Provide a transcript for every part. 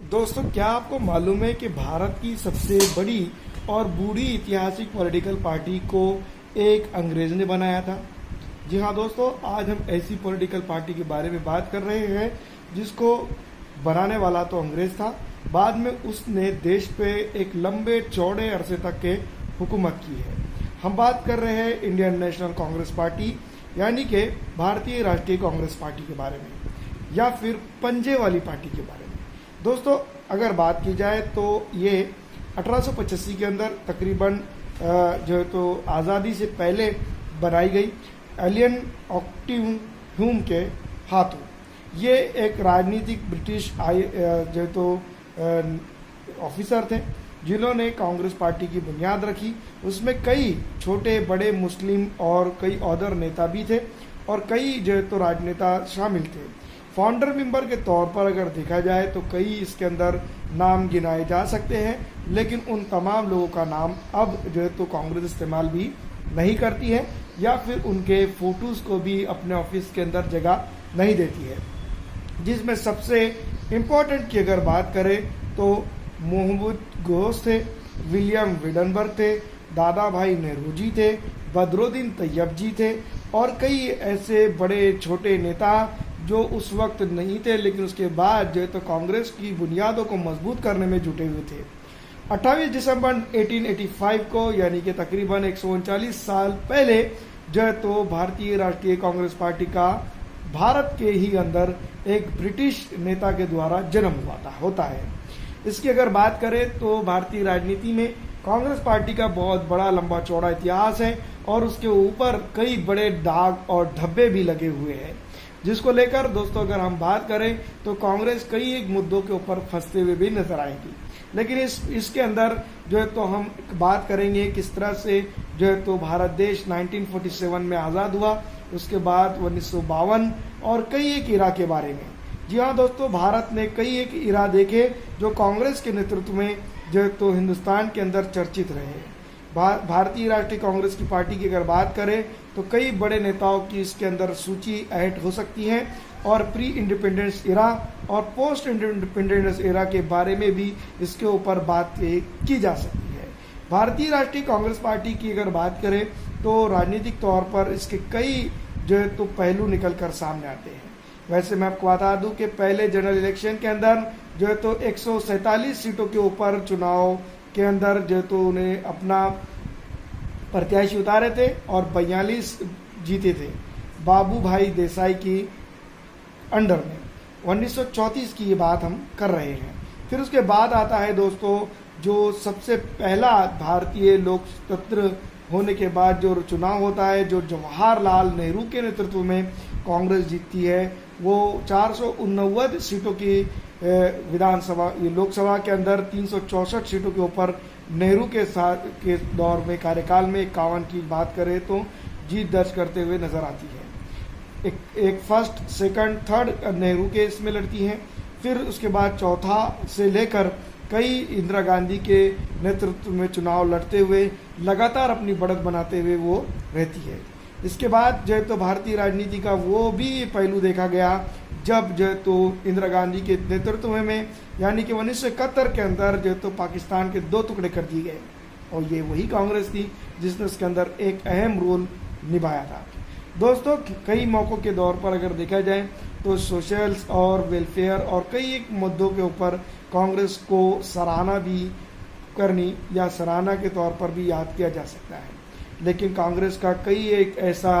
दोस्तों, क्या आपको मालूम है कि भारत की सबसे बड़ी और बूढ़ी ऐतिहासिक पॉलिटिकल पार्टी को एक अंग्रेज ने बनाया था। जी हाँ दोस्तों, आज हम ऐसी पॉलिटिकल पार्टी के बारे में बात कर रहे हैं जिसको बनाने वाला तो अंग्रेज था, बाद में उसने देश पे एक लंबे चौड़े अरसे तक के हुकूमत की है। हम बात कर रहे हैं इंडियन नेशनल कांग्रेस पार्टी यानी कि भारतीय राष्ट्रीय कांग्रेस पार्टी के बारे में, या फिर पंजे वाली पार्टी के बारे में। दोस्तों, अगर बात की जाए तो ये 1885 के अंदर तकरीबन जो है तो आज़ादी से पहले बनाई गई एलियन ऑक्टिव ह्यूम के हाथों। ये एक राजनीतिक ब्रिटिश जो है तो ऑफिसर थे जिन्होंने कांग्रेस पार्टी की बुनियाद रखी। उसमें कई छोटे बड़े मुस्लिम और कई अदर नेता भी थे और कई जो है तो राजनेता शामिल थे। फाउंडर मेंबर के तौर पर अगर देखा जाए तो कई इसके अंदर नाम गिनाए जा सकते हैं, लेकिन उन तमाम लोगों का नाम अब जो है तो कांग्रेस इस्तेमाल भी नहीं करती है या फिर उनके फोटोज़ को भी अपने ऑफिस के अंदर जगह नहीं देती है। जिसमें सबसे इम्पोर्टेंट की अगर बात करें तो मोहम्मद घोष थे, विलियम विडनबर्ग थे, दादा भाई नेहरू थे, बदरुद्दीन तैयब जी थे और कई ऐसे बड़े छोटे नेता जो उस वक्त नहीं थे लेकिन उसके बाद जो है तो कांग्रेस की बुनियादों को मजबूत करने में जुटे हुए थे। 28 दिसंबर 1885 को यानी कि तकरीबन 139 साल पहले जो है तो भारतीय राष्ट्रीय कांग्रेस पार्टी का भारत के ही अंदर एक ब्रिटिश नेता के द्वारा जन्म होता है। इसकी अगर बात करें तो भारतीय राजनीति में कांग्रेस पार्टी का बहुत बड़ा लंबा चौड़ा इतिहास है और उसके ऊपर कई बड़े दाग और धब्बे भी लगे हुए हैं, जिसको लेकर दोस्तों अगर हम बात करें तो कांग्रेस कई एक मुद्दों के ऊपर फंसते हुए भी नजर आएगी। लेकिन इसके अंदर जो है तो हम बात करेंगे किस तरह से जो है तो भारत देश 1947 में आज़ाद हुआ, उसके बाद 1952 और कई एक इरा के बारे में। जी हाँ दोस्तों, भारत ने कई एक इरा देखे जो कांग्रेस के नेतृत्व में जो है तो हिंदुस्तान के अंदर चर्चित रहे। भारतीय राष्ट्रीय कांग्रेस की पार्टी की अगर बात करें तो कई बड़े नेताओं की इसके अंदर सूची ऐड हो सकती है और प्री इंडिपेंडेंस इरा और पोस्ट इंडिपेंडेंस इरा के बारे में भी इसके ऊपर बात की जा सकती है। भारतीय राष्ट्रीय कांग्रेस पार्टी की अगर बात करें तो राजनीतिक तौर पर इसके कई जो है तो पहलू निकल कर सामने आते हैं। वैसे मैं आपको बता दूं कि पहले जनरल इलेक्शन के अंदर जो है तो 147 सीटों के ऊपर चुनाव के अंदर जो तो उन्हें अपना प्रत्याशी उतारे थे और 42 जीते थे बाबू भाई देसाई की अंडर में। 1934 की ये बात हम कर रहे हैं। फिर उसके बाद आता है दोस्तों जो सबसे पहला भारतीय लोकतंत्र होने के बाद जो चुनाव होता है, जो जवाहरलाल नेहरू के नेतृत्व में कांग्रेस जीतती है, वो 489 सीटों की विधानसभा ये लोकसभा के अंदर 364 सीटों के ऊपर नेहरू के साथ के दौर में कार्यकाल में 51 की बात करें तो जीत दर्ज करते हुए नजर आती है। एक फर्स्ट सेकंड थर्ड नेहरू के इसमें लड़ती हैं। फिर उसके बाद चौथा से लेकर कई इंदिरा गांधी के नेतृत्व में चुनाव लड़ते हुए लगातार अपनी बढ़त बनाते हुए वो रहती है। इसके बाद जो है तो भारतीय राजनीति का वो भी पहलू देखा गया जब जो है तो इंदिरा गांधी के नेतृत्व में यानी कि 1971 के अंदर जो है तो पाकिस्तान के 2 टुकड़े कर दिए गए और ये वही कांग्रेस थी जिसने उसके अंदर एक अहम रोल निभाया था। दोस्तों, कई मौक़ों के दौर पर अगर देखा जाए तो सोशल्स और वेलफेयर और कई एक मुद्दों के ऊपर कांग्रेस को सराहना भी करनी या सराहना के तौर पर भी याद किया जा सकता है। लेकिन कांग्रेस का कई एक ऐसा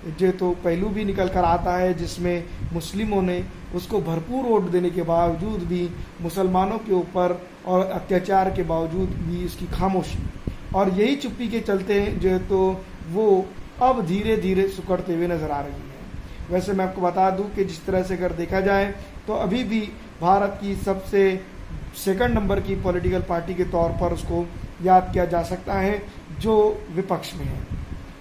जो तो पहलू भी निकल कर आता है जिसमें मुस्लिमों ने उसको भरपूर वोट देने के बावजूद भी, मुसलमानों के ऊपर और अत्याचार के बावजूद भी इसकी खामोशी और यही चुप्पी के चलते जो है तो वो अब धीरे धीरे सुकड़ते हुए नजर आ रही है। वैसे मैं आपको बता दूं कि जिस तरह से अगर देखा जाए तो अभी भी भारत की सबसे सेकंड नंबर की पॉलिटिकल पार्टी के तौर पर उसको याद किया जा सकता है जो विपक्ष में है।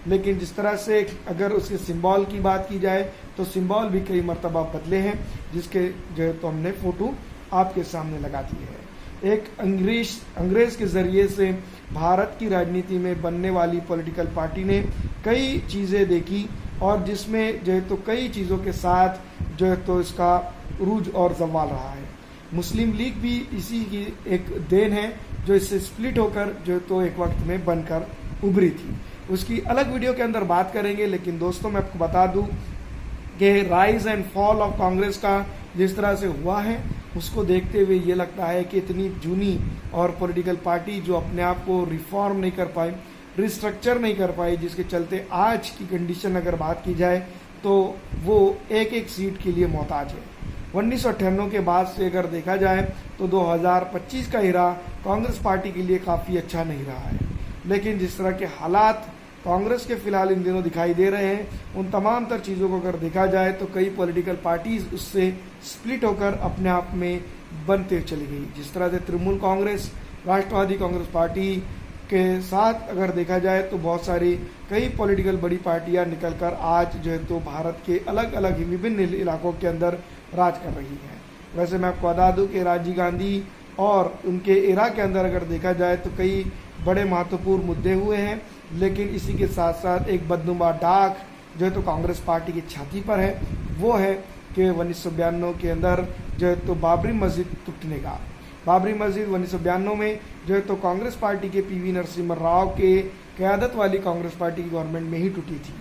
लेकिन जिस तरह से अगर उसके सिंबल की बात की जाए तो सिंबल भी कई मरतबा बदले हैं, जिसके जो है तो हमने फोटो आपके सामने लगा दी है। एक अंग्रेज के ज़रिए से भारत की राजनीति में बनने वाली पॉलिटिकल पार्टी ने कई चीज़ें देखी और जिसमें जो है तो कई चीज़ों के साथ जो है तो इसका रूज और जवाल रहा है। मुस्लिम लीग भी इसी की एक देन है, जो इससे स्प्लिट होकर जो तो एक वक्त में बनकर उभरी थी। उसकी अलग वीडियो के अंदर बात करेंगे, लेकिन दोस्तों मैं आपको बता दूं कि rise and fall of Congress का जिस तरह से हुआ है, उसको देखते हुए ये लगता है कि इतनी जूनी और पॉलिटिकल पार्टी जो अपने आप को रिफॉर्म नहीं कर पाई, रिस्ट्रक्चर नहीं कर पाई, जिसके चलते आज की कंडीशन अगर बात की जाए तो वो एक एक सीट के लिए मोहताज है। 1998 के बाद से अगर देखा जाए तो 2025 का हिरा कांग्रेस पार्टी के लिए काफ़ी अच्छा नहीं रहा है। लेकिन जिस तरह के हालात कांग्रेस के फिलहाल इन दिनों दिखाई दे रहे हैं, उन तमाम तर चीज़ों को अगर देखा जाए तो कई पॉलिटिकल पार्टीज उससे स्प्लिट होकर अपने आप में बनते चली गई। जिस तरह से तृणमूल कांग्रेस, राष्ट्रवादी कांग्रेस पार्टी के साथ अगर देखा जाए तो बहुत सारी कई पॉलिटिकल बड़ी पार्टियां निकलकर आज जो है तो भारत के अलग अलग विभिन्न इलाकों के अंदर राज कर रही हैं। वैसे मैं आपको बता दूं कि राजीव गांधी और उनके एरा के अंदर अगर देखा जाए तो कई बड़े महत्वपूर्ण मुद्दे हुए हैं, लेकिन इसी के साथ साथ एक बदनुमा दाग जो है तो कांग्रेस पार्टी की छाती पर है, वो है कि 1992 के अंदर जो है तो बाबरी मस्जिद टूटने का। बाबरी मस्जिद 1992 में जो है तो कांग्रेस पार्टी के पीवी नरसिम्हा राव के क़यादत वाली कांग्रेस पार्टी की गवर्नमेंट में ही टूटी थी।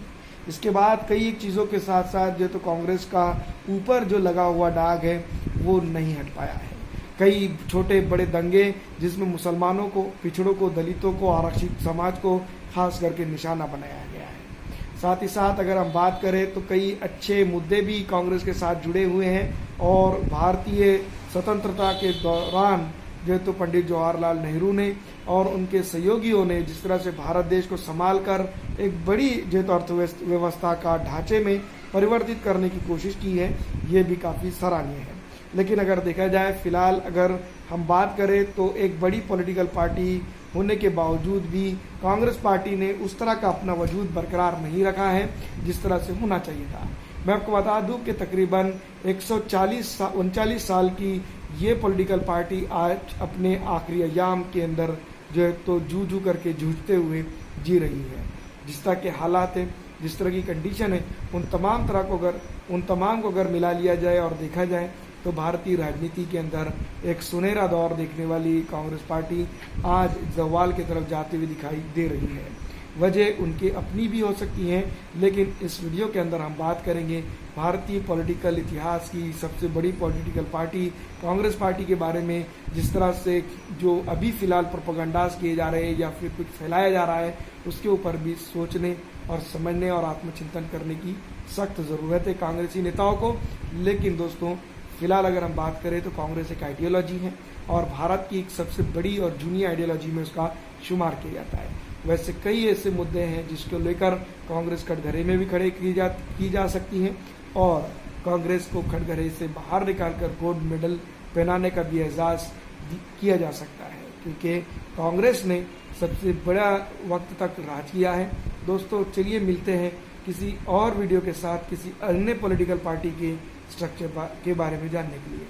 इसके बाद कई एक चीज़ों के साथ साथ जो है तो कांग्रेस का ऊपर जो लगा हुआ दाग है वो नहीं हट पाया है। कई छोटे बड़े दंगे जिसमें मुसलमानों को, पिछड़ों को, दलितों को, आरक्षित समाज को खास करके निशाना बनाया गया है। साथ ही साथ अगर हम बात करें तो कई अच्छे मुद्दे भी कांग्रेस के साथ जुड़े हुए हैं और भारतीय स्वतंत्रता के दौरान जो है तो पंडित जवाहरलाल नेहरू ने और उनके सहयोगियों ने जिस तरह से भारत देश को संभाल कर एक बड़ी जो है तो अर्थव्यवस्था का ढांचे में परिवर्तित करने की कोशिश की है, ये भी काफ़ी सराहनीय है। लेकिन अगर देखा जाए फिलहाल अगर हम बात करें तो एक बड़ी पॉलिटिकल पार्टी होने के बावजूद भी कांग्रेस पार्टी ने उस तरह का अपना वजूद बरकरार नहीं रखा है जिस तरह से होना चाहिए था। मैं आपको बता दूं कि तकरीबन 139 साल की ये पॉलिटिकल पार्टी आज अपने आखिरी अयाम के अंदर जो है तो जू करके जूझते हुए जी रही है। जिस तरह के हालात हैं, जिस तरह की कंडीशन है, उन तमाम को अगर मिला लिया जाए और देखा जाए तो भारतीय राजनीति के अंदर एक सुनहरा दौर देखने वाली कांग्रेस पार्टी आज ज़वाल की तरफ जाते हुए दिखाई दे रही है। वजह उनकी अपनी भी हो सकती है, लेकिन इस वीडियो के अंदर हम बात करेंगे भारतीय पॉलिटिकल इतिहास की सबसे बड़ी पॉलिटिकल पार्टी कांग्रेस पार्टी के बारे में। जिस तरह से जो अभी फ़िलहाल प्रोपेगेंडास किए जा रहे हैं या फिर कुछ फैलाया जा रहा है, उसके ऊपर भी सोचने और समझने और आत्मचिंतन करने की सख्त ज़रूरत है कांग्रेसी नेताओं को। लेकिन दोस्तों फिलहाल अगर हम बात करें तो कांग्रेस एक आइडियोलॉजी है और भारत की एक सबसे बड़ी और जूनियर आइडियोलॉजी में उसका शुमार किया जाता है। वैसे कई ऐसे मुद्दे हैं जिसको लेकर कांग्रेस कटघरे में भी खड़े की जा सकती हैं और कांग्रेस को कटघरे से बाहर निकालकर गोल्ड मेडल पहनाने का भी एजाज़ किया जा सकता है, क्योंकि कांग्रेस ने सबसे बड़ा वक्त तक राज किया है। दोस्तों चलिए मिलते हैं किसी और वीडियो के साथ किसी अन्य पॉलिटिकल पार्टी के स्ट्रक्चर के बारे में जानने के लिए।